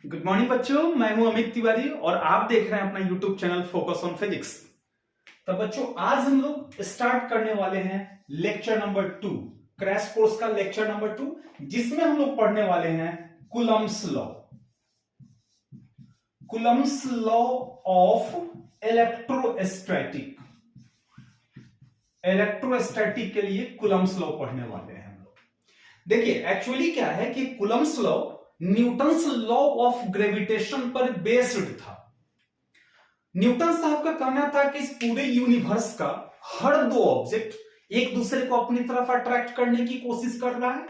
Good morning बच्चों, मैं हूं अमित तिवारी और आप देख रहे हैं अपना YouTube channel focus on physics. तो बच्चों आज हम लोग स्टार्ट करने वाले हैं लेक्चर नंबर 2, क्रैश कोर्स का लेक्चर नंबर 2, जिसमें हम लोग पढ़ने वाले हैं Coulomb's law. Coulomb's law of electrostatic. Electrostatic के लिए कूलम्ब्स लॉ पढ़ने वाले हैं हम लोग। देखिए एक्चुअली क्या है कि Coulomb's law Newton's law of gravitation पर बेस्ड था। न्यूटन साहब का कहना था कि इस पूरे यूनिवर्स का हर दो ऑब्जेक्ट एक दूसरे को अपनी तरफ अट्रैक्ट करने की कोशिश कर रहा है।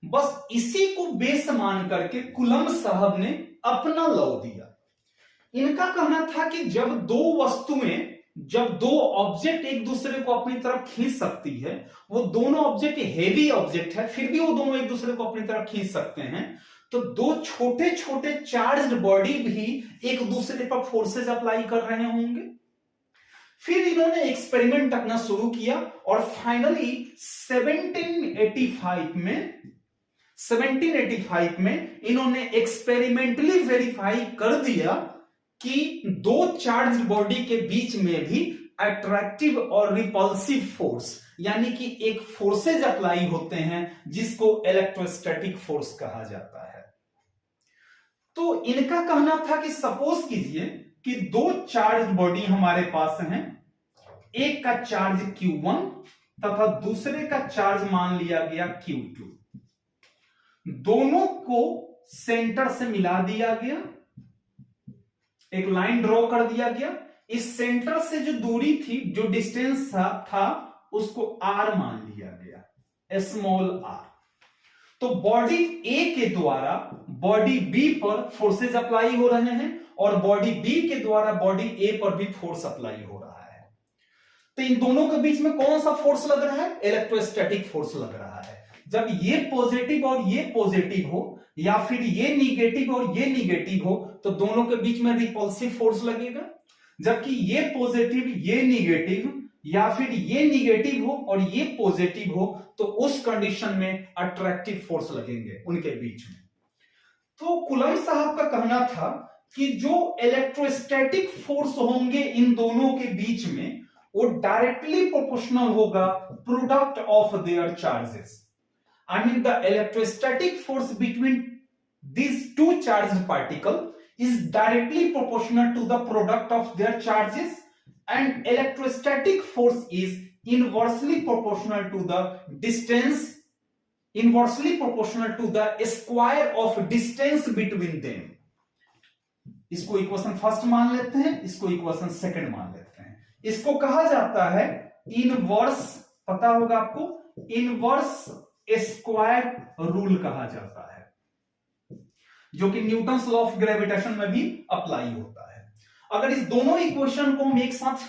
बस इसी को बेस मान करके कूलम्ब साहब ने अपना लॉ दिया। इनका कहना था कि जब दो ऑब्जेक्ट एक दूसरे को अपनी तरफ खींच सकती है, वो दोनों ऑब्जेक्ट हेवी ऑब्जेक्ट है, फिर भी वो दोनों एक दूसरे को अपनी तरफ खींच सकते हैं, तो दो छोटे छोटे चार्ज्ड बॉडी भी एक दूसरे पर फोर्सेस अप्लाई कर रहे होंगे। फिर इन्होंने एक्सपेरिमेंट अपना शुरू किया और फाइनली 1785 में इन्होंने एक्सपेरिमेंटली वेरीफाई कर दिया कि दो चार्ज बॉडी के बीच में भी अट्रैक्टिव और रिपल्सिव फोर्स यानी कि एक फोर्सेज अप्लाई होते हैं जिसको इलेक्ट्रोस्टैटिक फोर्स कहा जाता है। तो इनका कहना था कि सपोज कीजिए कि दो चार्ज बॉडी हमारे पास हैं, एक का चार्ज Q1 तथा दूसरे का चार्ज मान लिया गया Q2। दोनों को सेंटर से मिला दिया गया, एक लाइन ड्रॉ कर दिया गया। इस सेंटर से जो दूरी थी, जो डिस्टेंस था उसको R मान लिया गया, स्मॉल r। तो बॉडी A के द्वारा बॉडी B पर फोर्सेज अप्लाई हो रहे हैं और बॉडी B के द्वारा बॉडी A पर भी फोर्स अप्लाई हो रहा है। तो इन दोनों के बीच में कौन सा फोर्स लग रहा है? इलेक्ट्रोस्टैटिक फोर्स लग रहा है। जब ये पॉजिटिव और ये पॉजिटिव हो या फिर ये निगेटिव और ये निगेटिव हो तो दोनों के बीच में रिपल्सिव फोर्स लगेगा। जबकि ये पॉजिटिव ये निगेटिव या फिर ये निगेटिव हो और ये पॉजिटिव हो तो उस कंडीशन में अट्रैक्टिव फोर्स लगेंगे उनके बीच में। तो कूलम्ब साहब का कहना था कि जो इलेक्ट्रोस्टैटिक फोर्स होंगे इन दोनों के बीच में वो डायरेक्टली प्रोपोर्शनल होगा product of their charges. I mean the electrostatic force between these two charged particles is directly proportional to the product of their charges, and electrostatic force is inversely proportional to the distance, inversely proportional to the square of distance between them. इसको equation first मान लेते हैं, इसको equation second मान लेते हैं। इसको कहा जाता है इनवर्स, पता होगा आपको, इनवर्स स्क्वायर रूल कहा जाता है, जो कि न्यूटन्स लॉ ऑफ ग्रेविटेशन में भी अप्लाई होता है। अगर इस दोनों इक्वेशन को हम एक साथ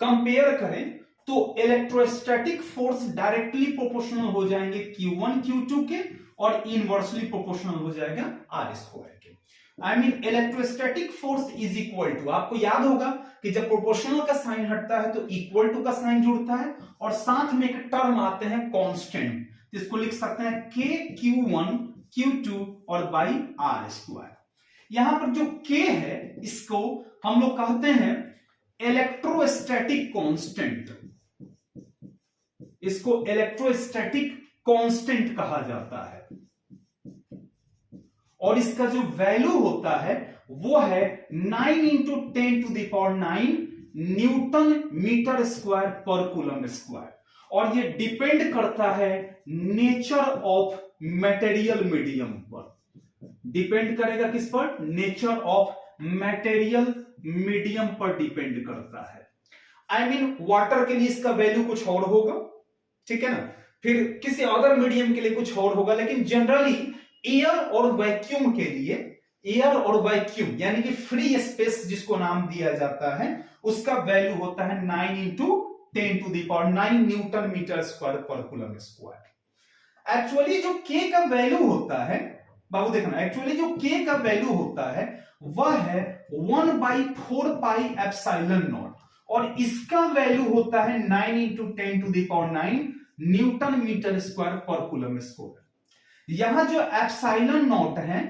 कंपेयर करें तो इलेक्ट्रोस्टैटिक फोर्स डायरेक्टली प्रोपोर्शनल हो जाएंगे Q1 Q2 के और इनवर्सली प्रोपोर्शनल हो जाएगा R स्क्वायर के। I mean electrostatic force is equal to, आपको याद होगा कि जब प्रोपोर्शनल का साइन हटता है तो इक्वल टू का साइन जुड़ता है और साथ में एक टर्म आते हैं कांस्टेंट, जिसको लिख सकते हैं K Q1 Q2 और बाई R स्क्वायर। यहां पर जो K है इसको हम लोग कहते हैं इलेक्ट्रोस्टैटिक कांस्टेंट, इसको इलेक्ट्रोस्टैटिक कांस्टेंट कहा जाता है और इसका जो वैल्यू होता है वो है 9 × 10⁹ Newton metre square per coulomb square. और ये डिपेंड करता है नेचर ऑफ मटेरियल मीडियम पर। डिपेंड करेगा किस पर? नेचर ऑफ मटेरियल मीडियम पर डिपेंड करता है। आई मीन वाटर के लिए इसका वैल्यू कुछ और होगा, ठीक है ना, फिर किसी अदर मीडियम के लिए कुछ और होगा, लेकिन जनरली एयर और वैक्यूम के लिए, एयर और वैक्यूम यानी कि फ्री स्पेस जिसको नाम दिया जाता है, उसका वैल्यू होता है 9 × 10⁹ Newton metre square per coulomb square. Actually जो K का वैल्यू होता है, बाबू देखना, एक्चुअली जो K का वैल्यू होता है वह है 1/4 पाई एप्सिलॉन नॉट और इसका वैल्यू होता है 9 × 10⁹ Newton metre square per coulomb square. यहां जो एप्सिलॉन नॉट है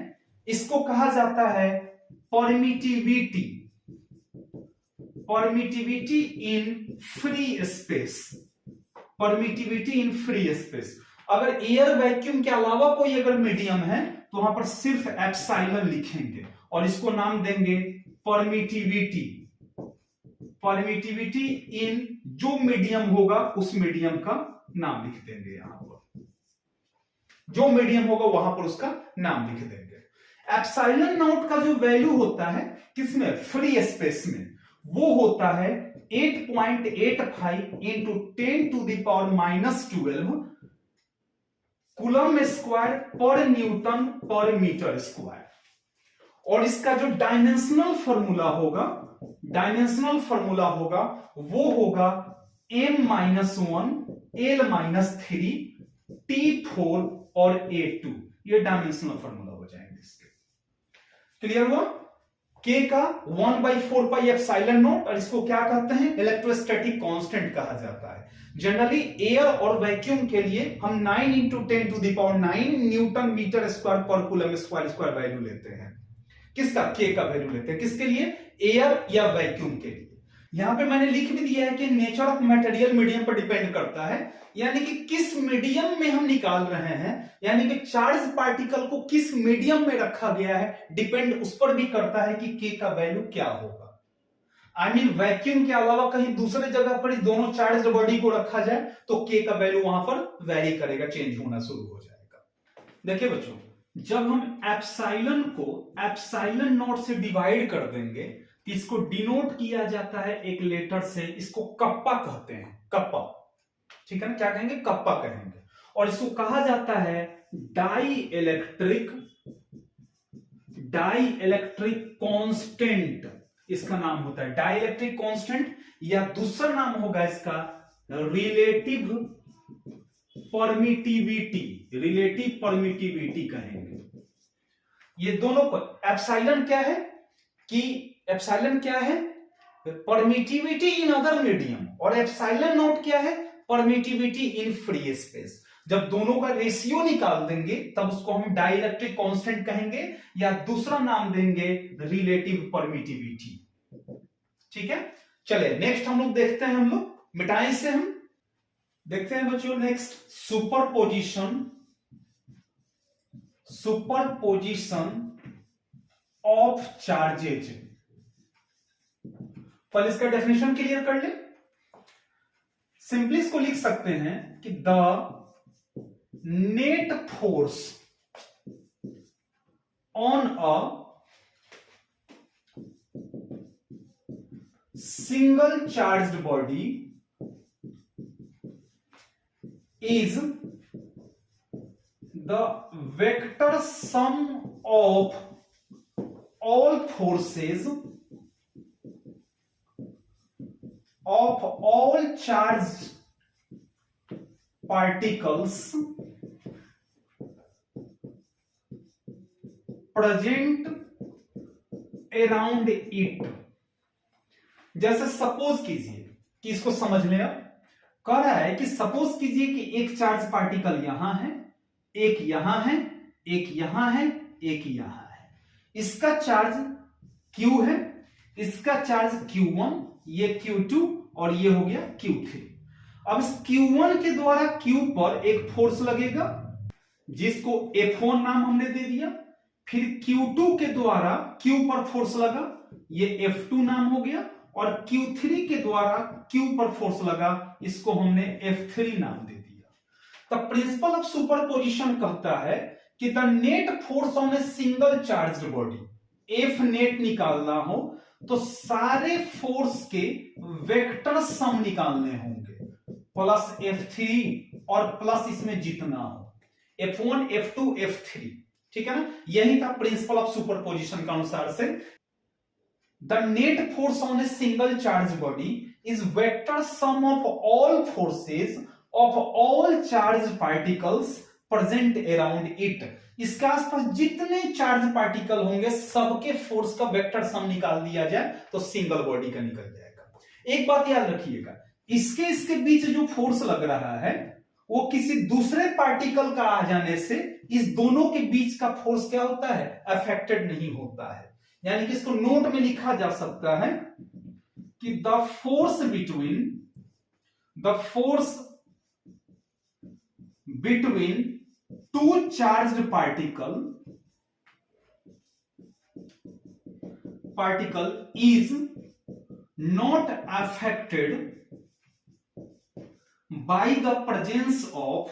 इसको कहा जाता है permittivity, permittivity in free space, permittivity in free space. अगर एयर वैक्यूम के अलावा कोई अगर मीडियम है तो वहां पर सिर्फ एप्सिलॉन लिखेंगे और इसको नाम देंगे परमिटिविटी, परमिटिविटी इन जो मीडियम होगा उस मीडियम का नाम लिख देंगे, यहां पर जो मीडियम होगा वहां पर उसका नाम लिख देंगे। एप्सिलॉन नॉट का जो वैल्यू होता है किसमें, फ्री स्पेस में, वो होता है 8.85 into 10 to the power -12 coulomb square per newton per metre square. और इसका जो डायमेंशनल फॉर्मूला होगा, डायमेंशनल फॉर्मूला होगा वो होगा m-1 l-3 T4 और A2, ये डायमेंशनल फॉर्मूला हो जाएंगे इसके। क्लियर हुआ? K का 1/4 पाई एप्सिलॉन नॉट, और इसको क्या कहते हैं, इलेक्ट्रोस्टैटिक कांस्टेंट कहा जाता है। जनरली एयर और वैक्यूम के लिए हम 9 into 10 to the power 9 newton metre square per coulomb square value लेते हैं। किसका, K का वैल्यू लेते हैं, किसके लिए, एयर या वैक्यूम के लिए। यहां पे मैंने लिख भी दिया है कि नेचर ऑफ मटेरियल मीडियम पर डिपेंड करता है, यानी कि किस मीडियम में हम निकाल रहे हैं, यानी कि चार्ज पार्टिकल को किस मीडियम में रखा गया है, डिपेंड उस पर भी करता है कि K का वैल्यू क्या होगा। आई मीन वैक्यूम के अलावा कहीं दूसरे जगह पर इस दोनों चार्ज बॉडी को रखा जाए तो K का वैल्यू वहां पर वेरी करेगा, चेंज होना शुरू हो जाएगा। देखिए बच्चों, जब हम एप्सिलॉन को एप्सिलॉन नॉट से डिवाइड कर देंगे तो इसको डिनोट किया जाता है एक लेटर से, इसको कप्पा कहते हैं, कप्पा, ठीक है ना, क्या कहेंगे, कप्पा कहेंगे। और इसको कहा जाता है डाई इलेक्ट्रिक कांस्टेंट, इसका नाम होता है डाई इलेक्ट्रिक कांस्टेंट, या दूसरा नाम होगा इसका रिलेटिव परमिटिविटी, रिलेटिव परमिटिविटी कहेंगे। ये दोनों को, एप्सिलॉन क्या है कि एप्सिलॉन क्या है, परमिटिविटी इन अदर मीडियम, और एप्सिलॉन नॉट क्या है, परमिटिविटी इन फ्री स्पेस। जब दोनों का रेशियो निकाल देंगे तब उसको हम डाइलेक्ट्रिक कांस्टेंट कहेंगे, या दूसरा नाम देंगे रिलेटिव परमिटिविटी। ठीक है, चले नेक्स्ट हम लोग देखते हैं, हम लोग मिटाएं से हम देखते हैं बच्चों नेक्स्ट, सुपरपोजिशन ऑफ चार्जेज। पहले इसका डेफिनेशन क्लियर कर ले। सिंपली इसको लिख सकते हैं कि the net force on a single charged body is the vector sum of all forces of all charged particles present around it। जैसे सपोज कीजिए कि इसको समझ लें, आप कह रहा है कि सपोज कीजिए कि एक चार्ज पार्टिकल यहां है, एक यहां है, एक यहां है, एक यहां है। इसका चार्ज Q है, इसका चार्ज Q1, ये Q2 और ये हो गया Q3। अब इस Q1 के द्वारा Q पर एक फोर्स लगेगा जिसको F1 नाम हमने दे दिया, फिर Q2 के द्वारा Q पर फोर्स लगा, ये F2 नाम हो गया, और Q3 के द्वारा Q पर फोर्स लगा, इसको हमने F3 नाम दे दिया। तो प्रिंसिपल ऑफ सुपरपोजिशन कहता है कि the net force on a single charged body, F net निकालना हो तो सारे फोर्स के वेक्टर सम निकालने होंगे, प्लस F3 और प्लस इसमें जितना हो, F1, F2, F3। ठीक है ना, यही था प्रिंसिपल ऑफ सुपरपोजिशन के अनुसार से। The net force on a single charged body is vector sum of all forces of all charged particles present around it। इसके आसपास जितने चार्ज पार्टिकल होंगे सबके फोर्स का वेक्टर सम निकाल दिया जाए तो सिंगल बॉडी का निकल जाएगा। एक बात याद रखिएगा, इसके बीच जो फोर्स लग रहा है वो किसी दूसरे पार्टिकल का आ जाने से इस दोनों के बीच का फोर्स क्या होता है, अफेक्टेड नहीं होता है। यानी कि इसको नोट में लिखा जा सकता है कि the force between two charged particle is not affected by the presence of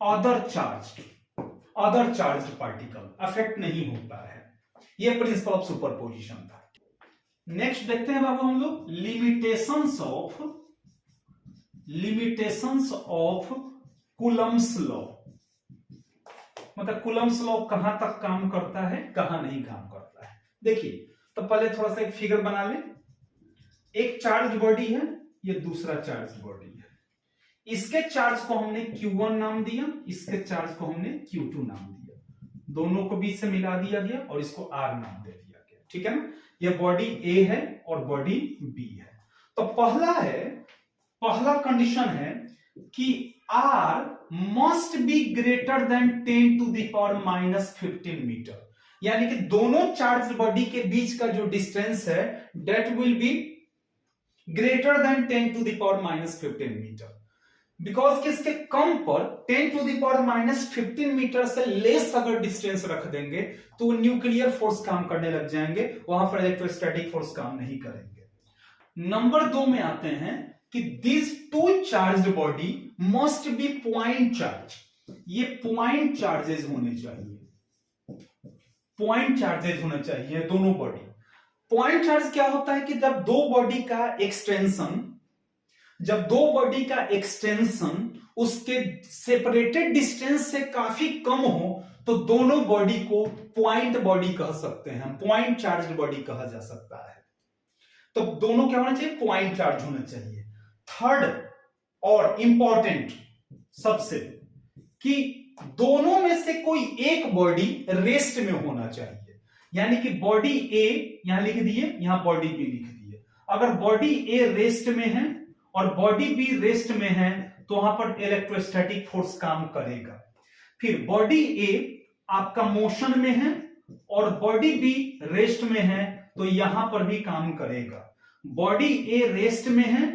other charged particle, affect नहीं होता है। यह प्रिंसिपल ऑफ सुपरपोजिशन था। नेक्स्ट देखते हैं बाबू हम लोग लिमिटेशंस ऑफ कूलम्स लॉ। मतलब कूलम्स लॉ कहां तक काम करता है, कहां नहीं काम करता है। देखिए तो पहले थोड़ा सा एक फिगर बना ले। एक चार्ज बॉडी है, ये दूसरा चार्ज बॉडी है। इसके चार्ज को हमने Q1 नाम दिया, इसके चार्ज को हमने Q2 नाम दिया। दोनों को बीच से मिला दिया गया और इसको R नाम दे दिया गया। ठीक है ना, ये बॉडी A है और बॉडी B है। तो पहला कंडीशन है कि R must be greater than 10 to the power minus 15 metre. यानी कि दोनों चार्ज बॉडी के बीच का जो डिस्टेंस है that will be greater than 10 to the power minus 15 metre. Because किसके कम पर 10 to the power minus 15 metre से लेस अगर डिस्टेंस रख देंगे तो न्यूक्लियर फोर्स काम करने लग जाएंगे, वहां पर इलेक्ट्रोस्टैटिक फोर्स काम नहीं करेंगे। नंबर 2 में आते हैं कि this two charged body must be point charge. ये पॉइंट चार्जेस होने चाहिए दोनों बॉडी। पॉइंट चार्ज क्या होता है कि जब दो बॉडी का एक्सटेंशन उसके सेपरेटेड डिस्टेंस से काफी कम हो तो दोनों बॉडी को पॉइंट बॉडी कह सकते हैं, पॉइंट चार्ज्ड बॉडी कहा जा सकता है। तो दोनों क्या होना चाहिए, पॉइंट चार्ज होना चाहिए। थर्ड और इंपॉर्टेंट सबसे कि दोनों में से कोई एक बॉडी रेस्ट में होना चाहिए। यानी कि बॉडी ए यहां लिख दिए, यहां बॉडी बी लिख दिए। अगर बॉडी ए रेस्ट में है और बॉडी बी रेस्ट में है तो वहां पर इलेक्ट्रोस्टैटिक फोर्स काम करेगा। फिर बॉडी ए आपका मोशन में है और बॉडी बी रेस्ट में है तो यहां पर भी काम करेगा। बॉडी ए रेस्ट में है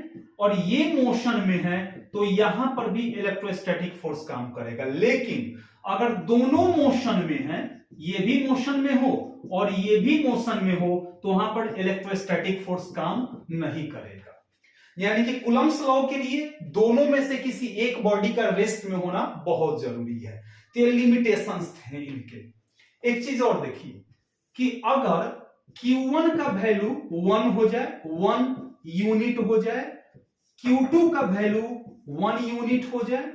और ये मोशन में है तो यहां पर भी इलेक्ट्रोस्टैटिक फोर्स काम करेगा। लेकिन अगर दोनों मोशन में है, ये भी मोशन में हो और ये भी मोशन में हो तो वहां पर इलेक्ट्रोस्टैटिक फोर्स काम नहीं करेगा। यानी कि कूलम्स लॉ के लिए दोनों में से किसी एक बॉडी का रेस्ट में होना बहुत जरूरी है। तो ये लिमिटेशंस थे इनके। एक चीज और देखिए कि अगर Q1 का वैल्यू 1 हो जाए, 1 यूनिट हो जाए, Q2 का वैल्यू 1 यूनिट हो जाए,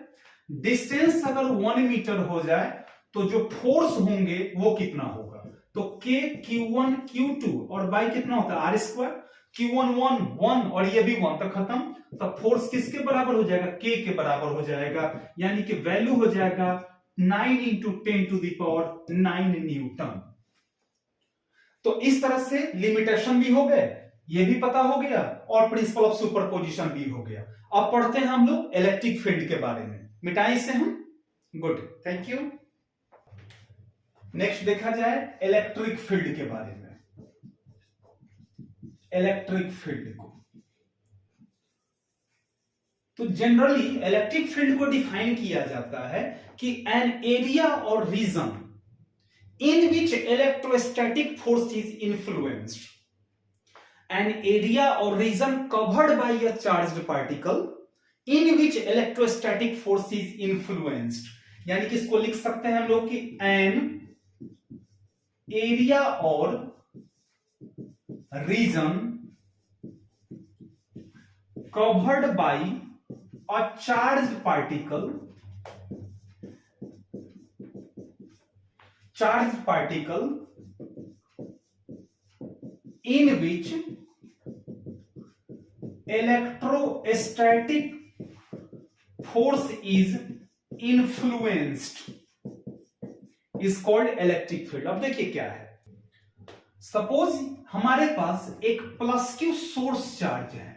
डिस्टेंस अगर 1 मीटर हो जाए तो जो फोर्स होंगे वो कितना होगा। तो K Q1 Q2 और Y कितना होता है R²। Q1 1 और ये भी 1 तक खत्म। तो फोर्स किसके बराबर हो जाएगा, K के बराबर हो जाएगा। यानी कि वैल्यू हो जाएगा 9 × 10⁻⁹ न्यूटन। तो इस तरह से लिमिटेशन भी हो गए, ये भी पता हो गया और प्रिंसिपल ऑफ सुपरपोजिशन भी हो गया। अब पढ़ते हैं हम लोग इलेक्ट्रिक फील्ड के बारे में। मिटाएं इसे हम। Good, thank you. नेक्स्ट देखा जाए इलेक्ट्रिक फील्ड के बारे में। इलेक्ट्रिक फील्ड को तो जनरली इलेक्ट्रिक फील्ड को डिफाइन किया जाता है कि एन एरिया और reason in which electrostatic force is influenced, an area or region covered by a charged particle in which electrostatic force is influenced। यानी कि इसको लिख सकते हैं हम लोग कि an area or region covered by a charged particle in which electrostatic force is influenced is called electric field। अब देखिए क्या है, सपोज हमारे पास एक प्लस क्यू सोर्स चार्ज है।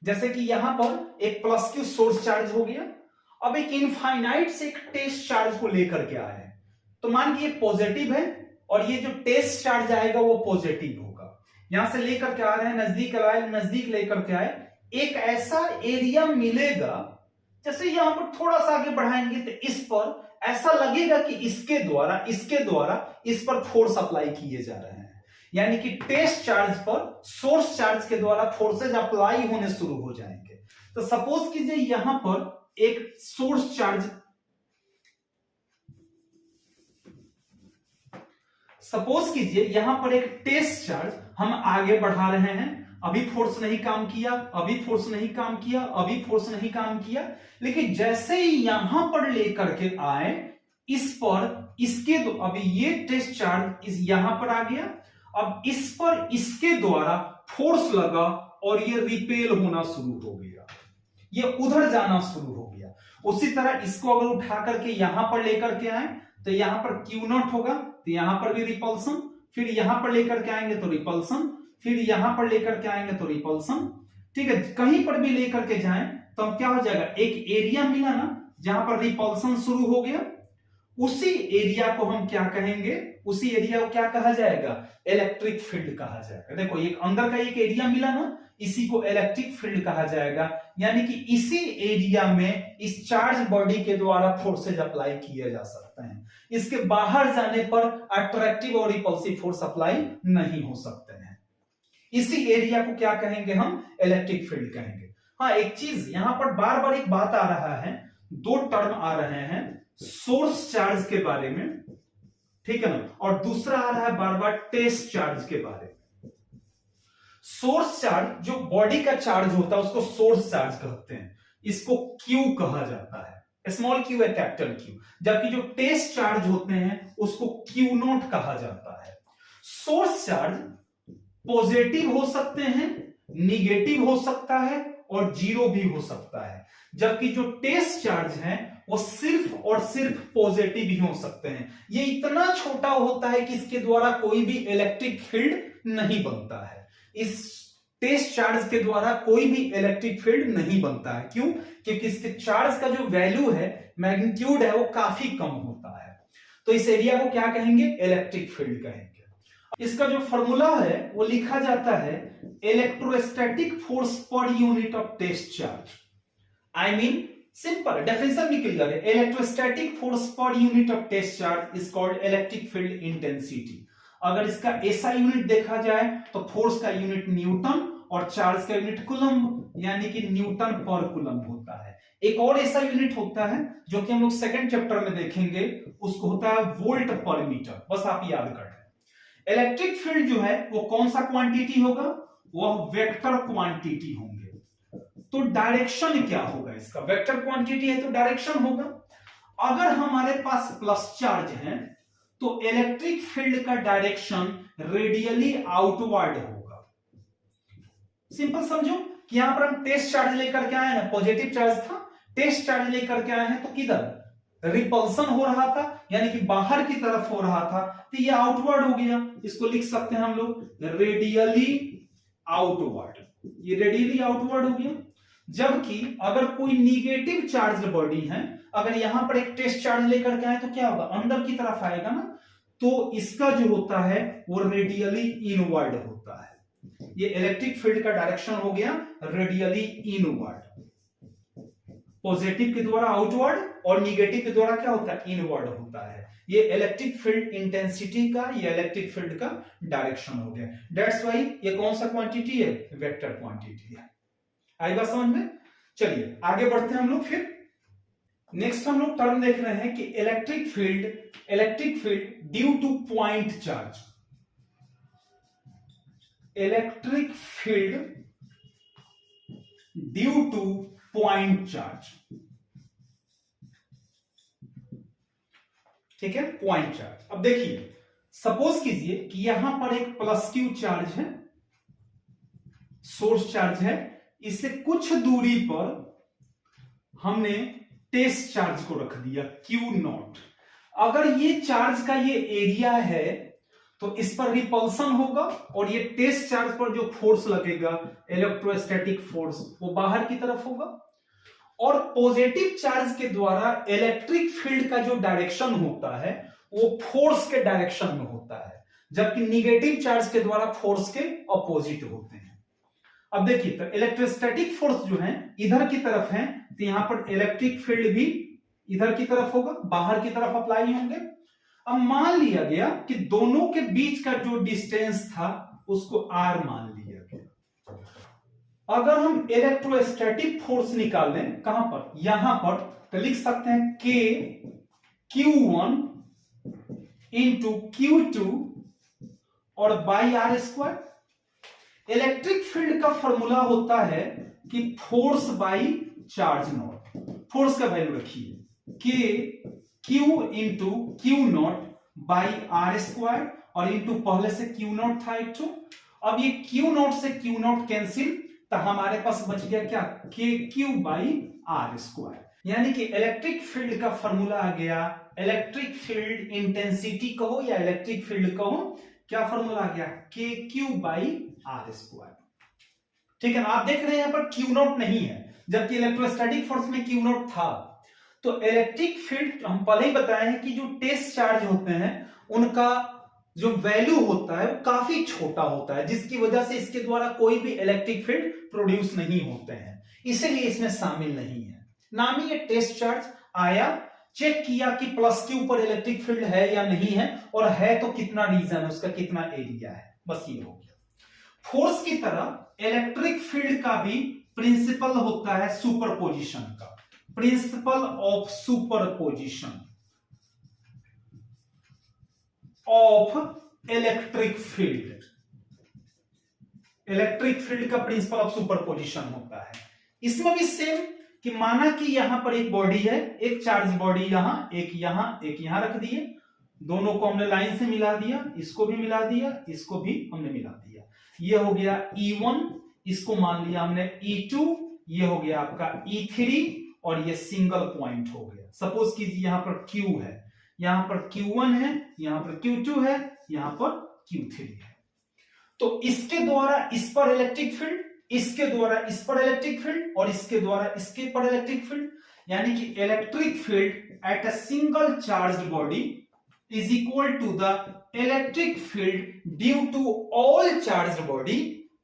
जैसे कि यहां पर एक प्लस क्यू सोर्स चार्ज हो गया, अब एक इनफाइनाइट से एक टेस्ट चार्ज को लेकर के आए, तो मान के ये पॉजिटिव है और ये जो टेस्ट चार्ज आएगा वो पॉजिटिव होगा। यहां से लेकर के आ रहे हैं, नजदीक आए, नजदीक लेकर के आए, एक ऐसा एरिया मिलेगा, जैसे यहां पर थोड़ा सा आगे बढ़ाएंगे तो इस पर ऐसा लगेगा कि इसके द्वारा इस पर फोर्स अप्लाई किए जा रहे हैं, यानी कि टेस्ट चार्ज पर सोर्स चार्ज के द्वारा फोर्सेज अप्लाई होने शुरू हो जाएंगे। तो सपोज कीजिए यहां पर एक सोर्स चार्ज, सपोज कीजिए यहां पर एक टेस्ट चार्ज हम आगे बढ़ा रहे हैं, अभी फोर्स नहीं काम किया, अभी फोर्स नहीं काम किया, अभी फोर्स नहीं काम किया, लेकिन जैसे ही यहां पर लेकर के आए इस पर इसके अभी ये टेस्ट चार्ज इस यहां पर आ गया, अब इस पर इसके द्वारा फोर्स लगा और ये रिपेल होना शुरू हो गया, ये उधर जाना शुरू हो गया। उसी तरह इसको अगर उठा करके यहां पर लेकर के आए तो यहां पर क्यू नॉट होगा, तो यहां पर भी रिपल्सन, फिर यहां पर लेकर के आएंगे तो रिपल्सन, फिर यहां पर लेकर के आएंगे तो रिपल्सन। ठीक है, कहीं पर भी लेकर के जाएं तो क्या हो जाएगा, एक एरिया मिला ना जहां पर रिपल्सन शुरू हो गया, उसी एरिया को हम क्या कहेंगे, उसी एरिया को क्या कहा जाएगा, इलेक्ट्रिक फील्ड कहा जाएगा। देखो एक अंदर का एक एरिया मिला ना, इसी को इलेक्ट्रिक फील्ड कहा जाएगा, यानी कि इसी एरिया में इस चार्ज बॉडी के द्वारा फोर्सेज अप्लाई किए जा सकते हैं, इसके बाहर जाने पर अट्रैक्टिव और रिपल्सिव फोर्स अप्लाई नहीं हो सकते हैं। इसी एरिया को क्या कहेंगे हम, इलेक्ट्रिक फील्ड कहेंगे। हाँ, एक चीज यहां पर बार बार एक बात आ रहा है, दो टर्म आ रहे हैं सोर्स चार्ज के बारे में, ठीक है ना, और दूसरा आ रहा है बार बार टेस्ट चार्ज के बारे में। सोर्स चार्ज जो बॉडी का चार्ज होता है उसको सोर्स चार्ज कहते हैं, इसको क्यू कहा जाता है, स्मॉल क्यू है कैपिटल क्यू, जबकि जो टेस्ट चार्ज होते हैं उसको क्यू नॉट कहा जाता है। सोर्स चार्ज पॉजिटिव हो सकते हैं, निगेटिव हो सकता है और जीरो भी हो सकता है, जबकि जो टेस्ट चार्ज है वो सिर्फ और सिर्फ पॉजिटिव ही हो सकते हैं। ये इतना छोटा होता है कि इसके द्वारा कोई भी इलेक्ट्रिक फील्ड नहीं बनता है, इस टेस्ट चार्ज के द्वारा कोई भी इलेक्ट्रिक फील्ड नहीं बनता है। क्यों? क्योंकि इसके चार्ज का जो वैल्यू है, मैग्नीट्यूड है, वो काफी कम होता है। तो इस एरिया को क्या कहेंगे, इलेक्ट्रिक फील्ड कहेंगे। इसका जो फॉर्मूला है वो लिखा जाता है electrostatic force per unit of test charge. I mean simple definition भी क्लियर है, electrostatic force per unit of test charge is called electric field intensity. अगर इसका ऐसा यूनिट देखा जाए तो फोर्स का यूनिट न्यूटन और चार्ज का यूनिट कूलम्ब, यानी कि न्यूटन पर कूलम्ब होता है। एक और ऐसा यूनिट होता है जो कि हम लोग सेकंड चैप्टर में देखेंगे, उसको होता है वोल्ट पर मीटर, बस आप याद कर लें। इलेक्ट्रिक फील्ड जो है वो कौन सा क्वांटिटी होगा, वह वेक्टर क्वांटिटी होंगे। तो डायरेक्शन क्या होगा इसका, वेक्टर क्वांटिटी है तो डायरेक्शन होगा। अगर हमारे पास प्लस चार्ज है तो इलेक्ट्रिक फील्ड का डायरेक्शन रेडियली आउटवर्ड होगा। सिंपल समझो कि यहां पर हम टेस्ट चार्ज लेकर के आए ना, पॉजिटिव चार्ज था, टेस्ट चार्ज लेकर के आए हैं तो किधर रिपल्सन हो रहा था, यानी कि बाहर की तरफ हो रहा था, तो ये आउटवर्ड हो गया। इसको लिख सकते हैं हम लोग रेडियली आउटवर्ड, ये रेडियली आउटवर्ड हो गया। जबकि अगर कोई निगेटिव चार्ज बॉडी है, अगर यहां पर एक टेस्ट चार्ज लेकर के आए तो क्या होगा, अंदर की तरफ आएगा ना, तो इसका जो होता है वो रेडियली इनवर्ड होता है। ये इलेक्ट्रिक फील्ड का डायरेक्शन हो गया रेडियली इनवर्ड, पॉजिटिव के द्वारा आउटवर्ड और निगेटिव के द्वारा क्या होता है, इनवर्ड होता है। ये इलेक्ट्रिक फील्ड इंटेंसिटी का, ये इलेक्ट्रिक फील्ड का डायरेक्शन हो गया। दैट्स व्हाई ये कौन सा क्वांटिटी है, वेक्टर क्वांटिटी है। आई बात समझ में? चलिए आगे बढ़ते हैं हम लोग। फिर नेक्स्ट हम लोग टर्म देख रहे हैं कि electric field due two point charge, electric field due two point charge. ठीक है, पॉइंट चार्ज। अब देखिए सपोज कीजिए कि यहां पर एक प्लस क्यू चार्ज है, सोर्स चार्ज है, इससे कुछ दूरी पर हमने टेस्ट चार्ज को रख दिया Q0। अगर ये चार्ज का ये एरिया है तो इस पर रिपल्सन होगा और ये टेस्ट चार्ज पर जो फोर्स लगेगा इलेक्ट्रोस्टैटिक फोर्स वो बाहर की तरफ होगा। और पॉजिटिव चार्ज के द्वारा इलेक्ट्रिक फील्ड का जो डायरेक्शन होता है वो फोर्स के डायरेक्शन में होता है, जबकि निगेटिव चार्ज के द्वारा फोर्स के अपोजिट होते हैं। अब देखिए तो इलेक्ट्रोस्टैटिक फोर्स जो है इधर की तरफ है, तो यहां पर इलेक्ट्रिक फील्ड भी इधर की तरफ होगा, बाहर की तरफ अप्लाई होंगे। अब मान लिया गया कि दोनों के बीच का जो डिस्टेंस था उसको r मान लिया गया। अगर हम इलेक्ट्रोस्टैटिक फोर्स निकाल लें कहां पर, यहां पर, तो लिख सकते हैं k q1 इंटू q2 और by R square. Electric field का फॉर्मूला होता है कि force by charge nought. Force का वैल्यू रखिए k q into Q nought by R square और इंटू पहले से क्यू नॉट था एक। अब ये क्यू नॉट से क्यू नॉट कैंसिल, तो हमारे पास बच गया क्या, के क्यू बाई आर स्क्वायर। यानी कि इलेक्ट्रिक फील्ड का फॉर्मूला आ गया, इलेक्ट्रिक फील्ड इंटेंसिटी कहो या इलेक्ट्रिक फील्ड कहो, क्या फॉर्मूला आ गया, के क्यू बाई आर स्क्वायर। ठीक है ना, आप देख रहे हैं यहां पर क्यू नॉट नहीं है, जबकि इलेक्ट्रोस्टैटिक फोर्स में क्यू नॉट था। तो इलेक्ट्रिक फील्ड हम पहले ही बताए हैं कि जो टेस्ट चार्ज होते हैं उनका जो वैल्यू होता है वो काफी छोटा होता है, जिसकी वजह से इसके द्वारा कोई भी इलेक्ट्रिक फील्ड प्रोड्यूस नहीं होते हैं, इसीलिए इसमें शामिल नहीं है। नाम ही ये टेस्ट चार्ज आया, चेक किया कि प्लस के ऊपर इलेक्ट्रिक फील्ड है या नहीं है, और है तो कितना रीजन है उसका, कितना एरिया है, बस ये हो गया। फोर्स की तरह इलेक्ट्रिक फील्ड का भी प्रिंसिपल होता है सुपरपोजिशन का, principal of superposition of electric field. Electric field का प्रिंसिपल ऑफ सुपरपोजिशन होता है। इसमें भी सेम कि माना कि यहां पर एक बॉडी है, एक चार्ज बॉडी यहां, एक यहां रख दिए, दोनों को हमने लाइन से मिला दिया, इसको भी मिला दिया, इसको भी हमने मिला दिया, ये हो गया E1, इसको मान लिया हमने E2, ये हो गया आपका E3 और ये सिंगल पॉइंट हो गया। सपोज कीजिए यहां पर Q है, यहां पर Q1 है, यहां पर Q2 है, यहां पर Q3 है। तो इसके द्वारा इस पर इलेक्ट्रिक फील्ड, इसके द्वारा इस पर इलेक्ट्रिक फील्ड और इसके द्वारा इसके पर इलेक्ट्रिक फील्ड, यानी कि electric field at a single charged body is equal to the electric field due to all charged body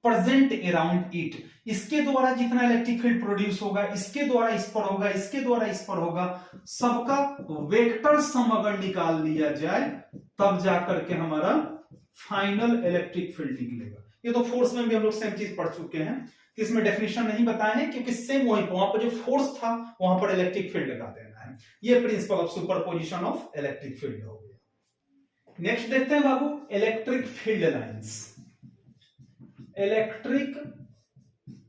present around it. इसके द्वारा जितना इलेक्ट्रिक फील्ड प्रोड्यूस होगा, इसके द्वारा इस पर होगा, इसके द्वारा इस पर होगा, सबका वेक्टर सम अगर निकाल लिया जाए तब जाकर के हमारा फाइनल इलेक्ट्रिक फील्ड निकलेगा। ये तो फोर्स में भी हम लोग सेम चीज पढ़ चुके हैं, इसमें डेफिनेशन नहीं बताए हैं क्योंकि सेम वहीं वहां पर जो फोर्स था वहां पर इलेक्ट्रिक फील्ड लगा देना है। ये principle of superposition of electric field हो गया। नेक्स्ट देखते हैं बाबू electric field lines. Electric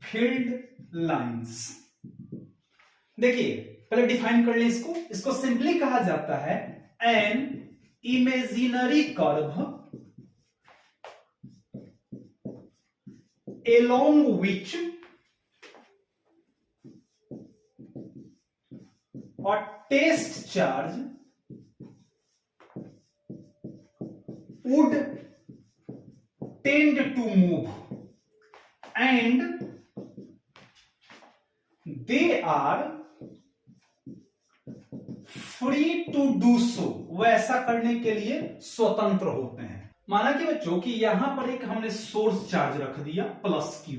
field lines देखिए पहले डिफाइन कर लें इसको सिंपली कहा जाता है an imaginary curve along which a test charge would tend to move and they are free to do so। वैसा करने के लिए स्वतंत्र होते हैं। माना कि बच्चों कि यहां पर एक हमने सोर्स चार्ज रख दिया प्लस Q।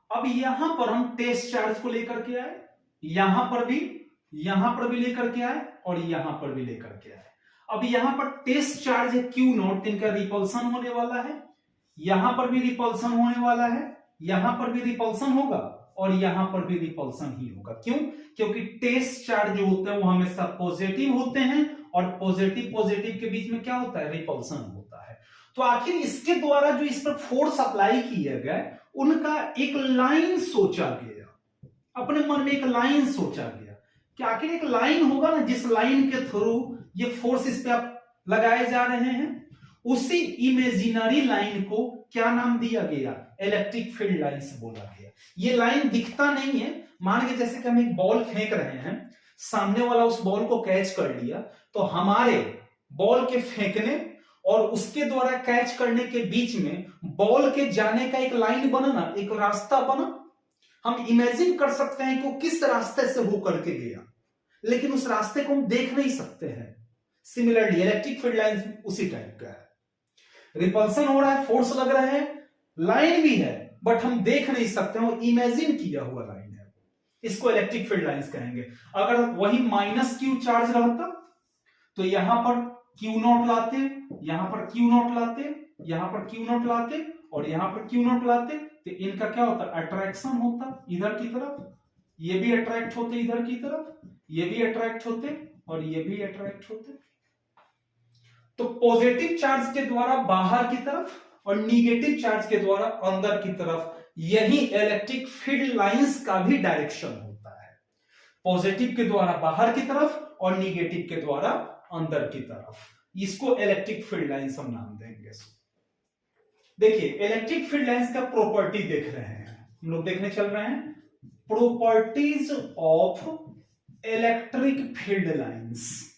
अब यहां पर हम टेस्ट चार्ज को लेकर के आए, यहां पर भी लेकर के आए और यहां पर भी लेकर के आए। अब यहां पर टेस्ट चार्ज है Q नॉट, इनका रिपल्सन होने वाला है, यहां पर भी रिपल्सन होने वाला है, यहां पर भी रिपल्सन होगा और यहां पर भी रिपल्सन ही होगा। क्यों? क्योंकि टेस्ट चार्ज जो होते हैं वो हमेशा पॉजिटिव होते हैं और पॉजिटिव के बीच में क्या होता है, रिपल्सन होता है। तो आखिर इसके द्वारा जो इस पर फोर्स अप्लाई किया गया उनका एक लाइन सोचा गया, अपने मन में एक लाइन सोचा गया कि आखिर एक लाइन होगा ना जिस लाइन के थ्रू ये फोर्स इस पे आप लगाए जा रहे हैं, उसी इमेजिनरी लाइन को क्या नाम दिया गया, इलेक्ट्रिक फील्ड लाइंस बोला गया। ये लाइन दिखता नहीं है, मान के जैसे कि हम एक बॉल फेंक रहे हैं, सामने वाला उस बॉल को कैच कर लिया तो हमारे बॉल के फेंकने और उसके द्वारा कैच करने के बीच में बॉल के जाने का एक लाइन बना ना, एक रास्ता बना, हम इमेजिन कर सकते हैं कि वो किस रास्ते से हो करके गया, लेकिन उस रास्ते को हम देख नहीं सकते हैं। सिमिलरली इलेक्ट्रिक फील्ड लाइन उसी टाइप का है। रिपल्सन हो रहा है, फोर्स लग रहा है, लाइन भी है, बट हम देख नहीं सकते, वो इमेजिन किया हुआ लाइन है, इसको इलेक्ट्रिक फील्ड लाइंस कहेंगे। अगर वही माइनस क्यू चार्ज रहता तो यहां पर क्यू नॉट लाते, यहां पर क्यू नॉट लाते, यहां पर क्यू नॉट लाते और यहां पर क्यू नॉट लाते, तो इनका क्या होता, अट्रैक्शन होता इधर की तरफ, ये भी अट्रैक्ट होते इधर की तरफ, ये भी अट्रैक्ट होते और ये भी अट्रैक्ट होते। तो पॉजिटिव चार्ज के द्वारा बाहर की तरफ और निगेटिव चार्ज के द्वारा अंदर की तरफ, यही इलेक्ट्रिक फील्ड लाइंस का भी डायरेक्शन होता है। पॉजिटिव के द्वारा बाहर की तरफ और निगेटिव के द्वारा अंदर की तरफ, इसको इलेक्ट्रिक फील्ड लाइंस हम नाम देंगे। देखिए इलेक्ट्रिक फील्ड लाइंस का प्रॉपर्टी देख रहे हैं हम लोग, देखने चल रहे हैं properties of electric field lines.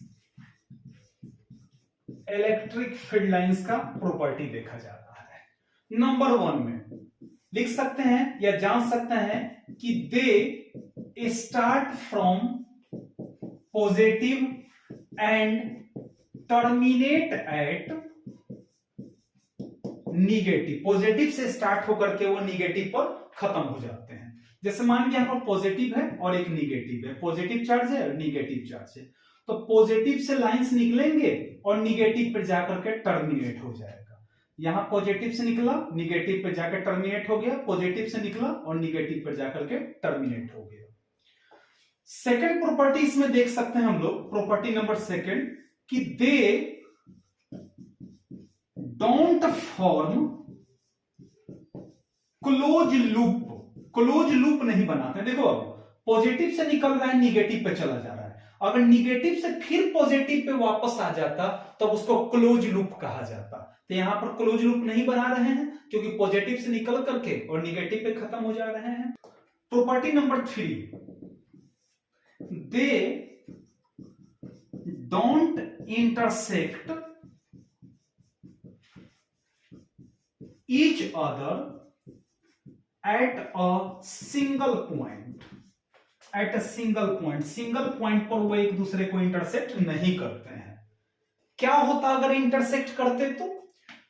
Electric field lines का प्रॉपर्टी देखा जा रहा है। नंबर 1 में लिख सकते हैं या जान सकते हैं कि they start from positive and terminate at negative. Positive से स्टार्ट होकर के वो निगेटिव पर खत्म हो जाते हैं। जैसे मान लीजिए यहां पर पॉजिटिव है और एक निगेटिव है, पॉजिटिव चार्ज है और निगेटिव चार्ज है, तो पॉजिटिव से लाइंस निकलेंगे और निगेटिव पर जाकर के टर्मिनेट हो जाएगा। यहां पॉजिटिव से निकला, निगेटिव पर जाकर टर्मिनेट हो गया, पॉजिटिव से निकला और निगेटिव पर जाकर के टर्मिनेट हो गया। सेकंड प्रॉपर्टी इसमें देख सकते हैं हम लोग, प्रॉपर्टी नंबर 2 कि they don't form close loop. Close loop नहीं बनाते। देखो अब पॉजिटिव से निकल रहा है, निगेटिव पे चला जा रहा है, अगर निगेटिव से फिर पॉजिटिव पे वापस आ जाता तब उसको क्लोज लूप कहा जाता। तो यहां पर क्लोज लूप नहीं बना रहे हैं क्योंकि पॉजिटिव से निकल करके और निगेटिव पे खत्म हो जा रहे हैं। Property number 3, they don't intersect each other at a single point. Eight a single point, single point पर वो एक दूसरे को इंटरसेक्ट नहीं करते हैं। क्या होता अगर इंटरसेक्ट करते? तो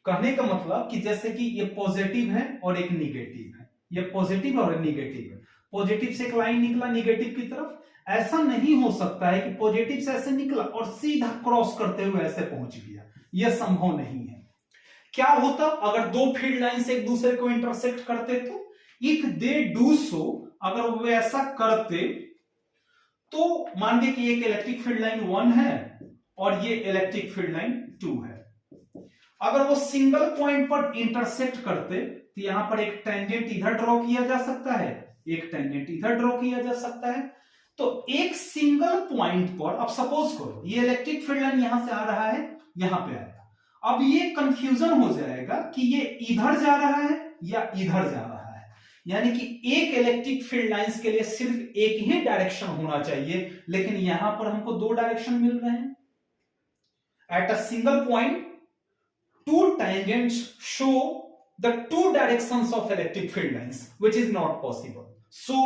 कहने का मतलब कि जैसे कि ये पॉजिटिव है और एक निगेटिव है, ये पॉजिटिव और निगेटिव है, पॉजिटिव से एक लाइन निकला निगेटिव की तरफ, ऐसा नहीं हो सकता है कि पॉजिटिव से ऐसे निकला और सीधा क्रॉस करते हुए ऐसे पहुंच गया, यह संभव नहीं है। क्या होता अगर दो फील्ड लाइन से एक दूसरे को इंटरसेक्ट करते? तो इफ दे डू सो, अगर वो ऐसा करते तो मान लीजिए कि एक इलेक्ट्रिक फील्ड लाइन 1 है और ये इलेक्ट्रिक फील्ड लाइन 2 है। अगर वो सिंगल पॉइंट पर इंटरसेक्ट करते तो यहां पर एक टेंजेंट इधर ड्रॉ किया जा सकता है, एक टेंजेंट इधर ड्रॉ किया जा सकता है। तो एक सिंगल पॉइंट पर, अब सपोज करो ये इलेक्ट्रिक फील्ड लाइन यहां से आ रहा है, यहां पे आएगा, अब ये कंफ्यूजन हो जाएगा कि ये इधर जा रहा है या इधर जा रहा है। यानी कि एक इलेक्ट्रिक फील्ड लाइंस के लिए सिर्फ एक ही डायरेक्शन होना चाहिए, लेकिन यहां पर हमको दो डायरेक्शन मिल रहे हैं। Eight a single point two tangents show the two directions of electric field lines, which is not possible. So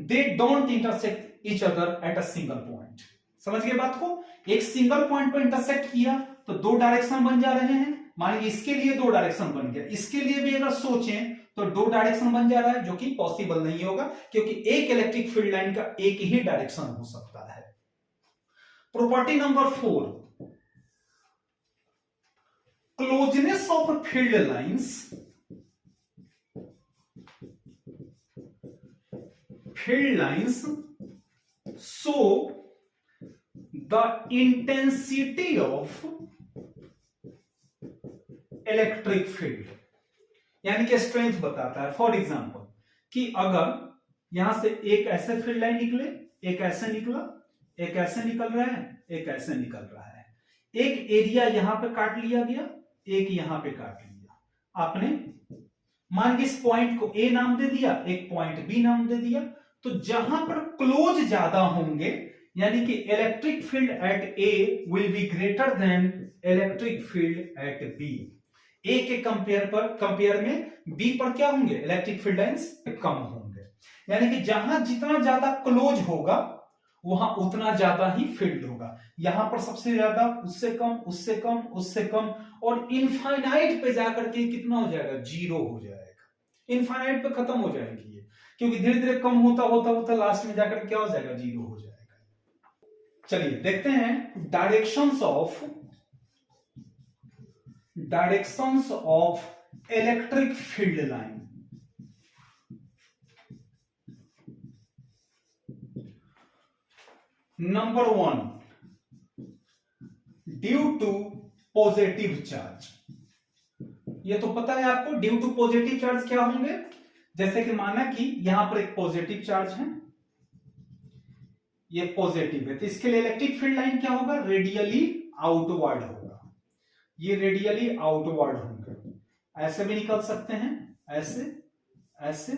they don't intersect each other at a single point. समझ गए बात को? एक सिंगल पॉइंट पर intersect किया तो दो direction बन जा रहे हैं। मान लीजिए इसके लिए दो डायरेक्शन बन गया, इसके लिए भी अगर सोचें तो दो डायरेक्शन बन जा रहा है, जो कि पॉसिबल नहीं होगा क्योंकि एक इलेक्ट्रिक फील्ड लाइन का एक ही डायरेक्शन हो सकता है। Property number 4, closeness of field lines show the intensity of electric field, यानी कि स्ट्रेंथ बताता है। फॉर एग्जांपल कि अगर यहां से एक ऐसे फील्ड लाइन निकले, एक ऐसे निकला, एक ऐसे निकल रहा है, एक ऐसे निकल रहा है, एक एरिया यहां पे काट लिया गया, एक यहां पे काट लिया, आपने मान लीजिए इस पॉइंट को ए नाम दे दिया, एक पॉइंट बी नाम दे दिया, तो जहां पर क्लोज ज्यादा होंगे यानी कि electric field at A will be greater than electric field at B. A के कंपेयर में बी पर क्या होंगे, इलेक्ट्रिक फील्ड लाइंस कम होंगे। यानी कि जहां जितना ज्यादा क्लोज होगा वहां उतना ज्यादा ही फील्ड होगा। यहां पर सबसे ज्यादा, उससे कम, उससे कम, उससे कम, और इनफाइनाइट पे जाकर के कितना हो जाएगा, जीरो हो जाएगा। इनफाइनाइट पे खत्म हो जाएगी ये, क्योंकि धीरे धीरे कम होता होता होता लास्ट में जाकर क्या हो जाएगा, जीरो हो जाएगा। चलिए देखते हैं directions of electric field line. Number 1, due to positive charge. ये तो पता है आपको, ड्यू टू पॉजिटिव चार्ज क्या होंगे। जैसे कि माना कि यहां पर एक पॉजिटिव चार्ज है, ये पॉजिटिव है, तो इसके लिए इलेक्ट्रिक फील्ड लाइन क्या होगा, रेडियली आउटवर्ड होगा। ये रेडियली आउटवर्ड होंगे, ऐसे भी निकल सकते हैं, ऐसे, ऐसे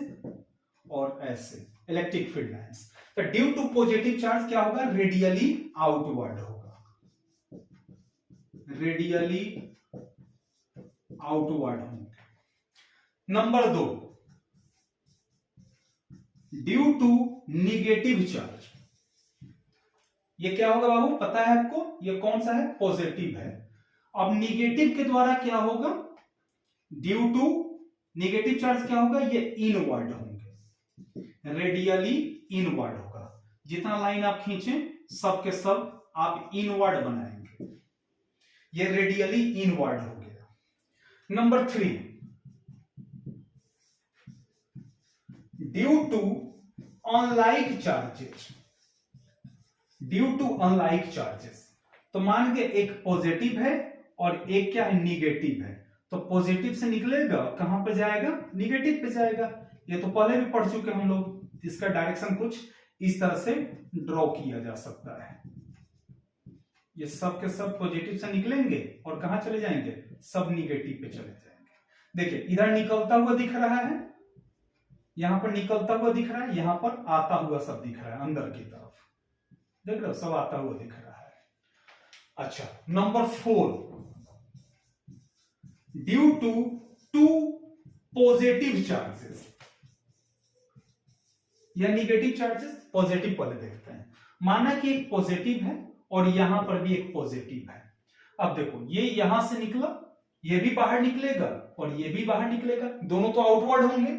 और ऐसे इलेक्ट्रिक फील्ड लाइंस। तो ड्यू टू पॉजिटिव चार्ज क्या होगा, रेडियली आउटवर्ड होगा, रेडियली आउटवर्ड होंगे। Number 2, due to negative charge. ये क्या होगा बाबू, पता है आपको, ये कौन सा है, पॉजिटिव है। अब निगेटिव के द्वारा क्या होगा, ड्यू टू निगेटिव चार्ज क्या होगा, ये इनवर्ड होंगे, रेडियली इनवर्ड होगा। जितना लाइन आप खींचें सब के सब आप इनवर्ड बनाएंगे, ये रेडियली इनवर्ड हो गया। Number 3, due to unlike charges. Due to unlike charges, तो मान के एक पॉजिटिव है और एक क्या है, निगेटिव है, तो पॉजिटिव से निकलेगा कहां पे जाएगा, निगेटिव पे जाएगा। ये तो पहले भी पढ़ चुके हम लोग। इसका डायरेक्शन कुछ इस तरह से ड्रॉ किया जा सकता है। ये सब के सब पॉजिटिव से निकलेंगे और कहां चले जाएंगे, सब निगेटिव पे चले जाएंगे। देखिए इधर निकलता हुआ दिख रहा है, यहां पर निकलता हुआ दिख रहा है, यहां पर आता हुआ सब दिख रहा है, अंदर की तरफ देख रहे हो, सब आता हुआ दिख रहा है। अच्छा, number 4, due to two positive charges या निगेटिव चार्जेस। पॉजिटिव पहले देखते हैं। माना कि एक पॉजिटिव है और यहां पर भी एक पॉजिटिव है। अब देखो ये यहां से निकला, ये भी बाहर निकलेगा और ये भी बाहर निकलेगा, दोनों तो आउटवर्ड होंगे।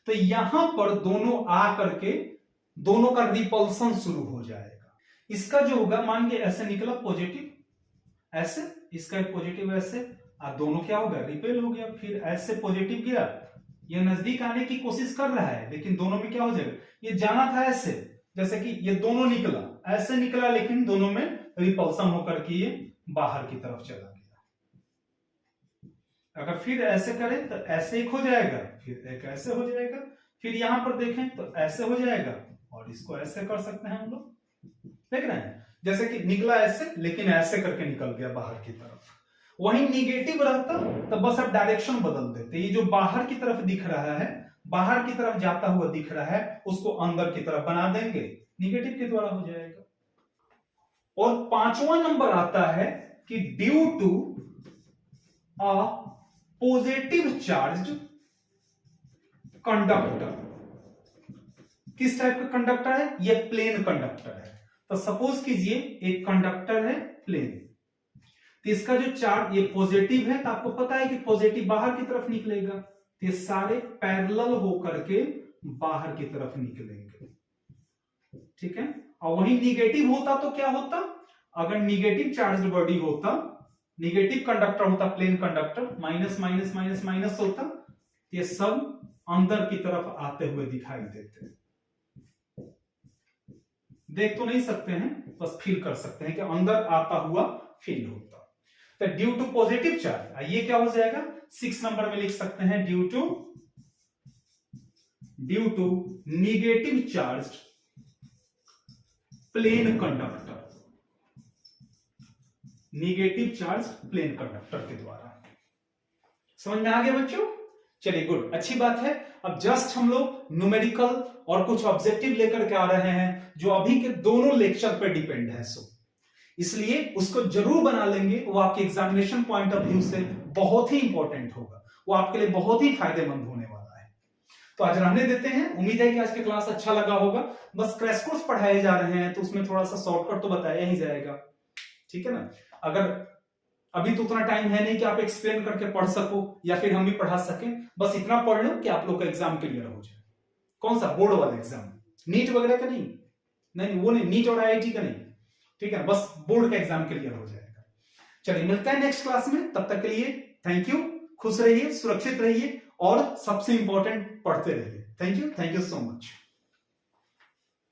तो यहां पर दोनों आ करके दोनों का रिपल्सन शुरू हो जाएगा। इसका जो होगा, मान के ऐसे निकला पॉजिटिव, ऐसे, इसका एक पॉजिटिव ऐसे, और दोनों क्या हो गया, रिपेल हो गया। फिर ऐसे पॉजिटिव गया, ये नजदीक आने की कोशिश कर रहा है, लेकिन दोनों में क्या हो जाएगा, ये जाना था ऐसे, जैसे कि ये दोनों निकला, ऐसे निकला, लेकिन दोनों में रिपल्सन होकर के ये बाहर की तरफ चला गया। अगर फिर ऐसे करें तो ऐसे एक हो जाएगा, फिर एक ऐसे हो जाएगा, फिर यहां पर देखें तो ऐसे हो जाएगा, और इसको ऐसे कर सकते हैं हम लोग, देख रहे हैं, जैसे कि निकला ऐसे, लेकिन ऐसे करके निकल गया बाहर की तरफ। वहीं निगेटिव रहता तो बस अब डायरेक्शन बदल देते। ये जो बाहर की तरफ दिख रहा है, बाहर की तरफ जाता हुआ दिख रहा है, उसको अंदर की तरफ बना देंगे, निगेटिव के द्वारा हो जाएगा। और 5वां नंबर आता है कि due to a positive charge conductor. किस टाइप का कंडक्टर है, ये प्लेन कंडक्टर है। तो सपोज कीजिए एक कंडक्टर है प्लेन, तो इसका जो चार्ज, ये पॉजिटिव है, तो आपको पता है कि पॉजिटिव बाहर की तरफ निकलेगा, तो ये सारे पैरेलल होकर के बाहर की तरफ निकलेंगे, ठीक है। और वही निगेटिव होता तो क्या होता, अगर निगेटिव चार्ज बॉडी होता, निगेटिव कंडक्टर होता, plane conductor, minus minus minus minus होता, तो ये सब अंदर की तरफ आते हुए दिखाई देते। देख तो नहीं सकते हैं, बस फील कर सकते हैं कि अंदर आता हुआ फील होता। तो ड्यू टू पॉजिटिव चार्ज, ये क्या हो जाएगा, 6 नंबर में लिख सकते हैं, due to negative charge plane conductor, negative charge plane conductor के द्वारा। समझ में आ गया बच्चों। चलिए गुड, अच्छी बात है। अब जस्ट हम लोग न्यूमेरिकल और कुछ ऑब्जेक्टिव लेकर के आ रहे हैं जो अभी के दोनों लेक्चर पे डिपेंड है, सो इसलिए उसको जरूर बना लेंगे। वो आपके एग्जामिनेशन पॉइंट ऑफ व्यू से बहुत ही इंपॉर्टेंट होगा, वो आपके लिए बहुत ही फायदेमंद होने वाला है। तो आज रहने देते हैं। उम्मीद है कि आज का क्लास अच्छा लगा होगा। बस क्रैश कोर्स पढ़ाए जा रहे हैं तो उसमें थोड़ा सा शॉर्टकट तो बताया ही जाएगा, ठीक है ना। अगर अभी तो उतना टाइम है नहीं कि आप एक्सप्लेन करके पढ़ सको या फिर हम भी पढ़ा सकें, बस इतना पढ़ लो कि आप लोग का एग्जाम क्लियर हो जाए। कौन सा? बोर्ड वाला एग्जाम, नीट वगैरह का नहीं, नहीं वो नहीं, नीट और आईआईटी का नहीं, ठीक है, बस बोर्ड का एग्जाम क्लियर हो जाएगा। चलिए मिलते हैं नेक्स्ट क्लास में, तब तक के लिए थैंक यू। खुश रहिए, सुरक्षित रहिए और सबसे इंपॉर्टेंट पढ़ते रहिए। Thank you so much.